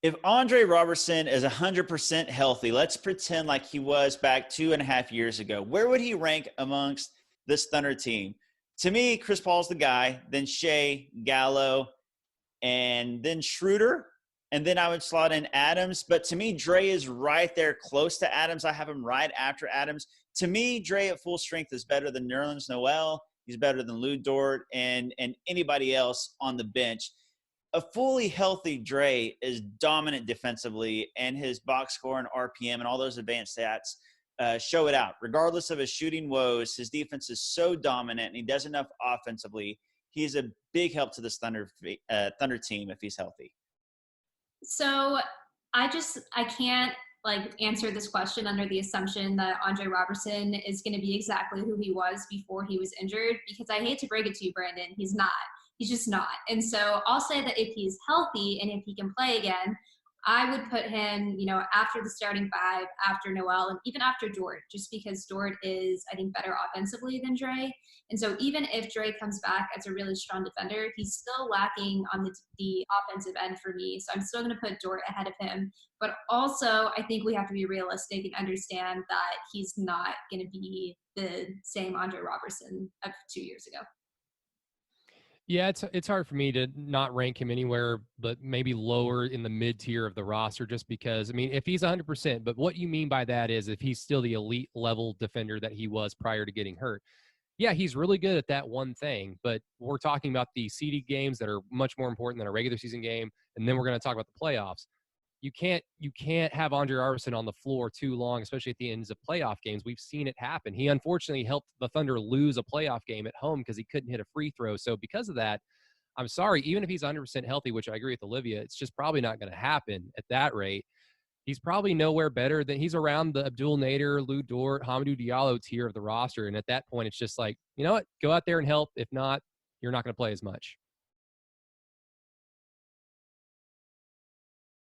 If Andre Robertson is 100% healthy, let's pretend like he was back 2.5 years ago, where would he rank amongst this Thunder team? To me, Chris Paul's the guy, then Shea, Gallo, and then Schroeder. And then I would slot in Adams. But to me, Dre is right there close to Adams. I have him right after Adams. To me, Dre at full strength is better than Nerlens Noel. He's better than Lou Dort and anybody else on the bench. A fully healthy Dre is dominant defensively, and his box score and RPM and all those advanced stats show it out. Regardless of his shooting woes, his defense is so dominant, and he does enough offensively. He's a big help to this Thunder team if he's healthy. So I can't like answer this question under the assumption that Andre Robertson is going to be exactly who he was before he was injured, because I hate to break it to you, Brandon, he's not. He's just not. And so I'll say that if he's healthy and if he can play again, I would put him, after the starting five, after Noel, and even after Dort, just because Dort is, I think, better offensively than Dre. And so even if Dre comes back as a really strong defender, he's still lacking on the offensive end for me. So I'm still going to put Dort ahead of him. But also, I think we have to be realistic and understand that he's not going to be the same Andre Robertson of 2 years ago. Yeah, it's hard for me to not rank him anywhere, but maybe lower in the mid tier of the roster, just because, I mean, if he's 100%, but what you mean by that is if he's still the elite level defender that he was prior to getting hurt. Yeah, he's really good at that one thing, but we're talking about the seeded games that are much more important than a regular season game, and then we're going to talk about the playoffs. You can't have Andre Robertson on the floor too long, especially at the ends of playoff games. We've seen it happen. He unfortunately helped the Thunder lose a playoff game at home because he couldn't hit a free throw. So because of that, I'm sorry, even if he's 100% healthy, which I agree with Olivia, it's just probably not going to happen at that rate. He's probably nowhere better than he's around the Abdul Nader, Lou Dort, Hamidou Diallo tier of the roster. And at that point, it's just like, you know what? Go out there and help. If not, you're not going to play as much.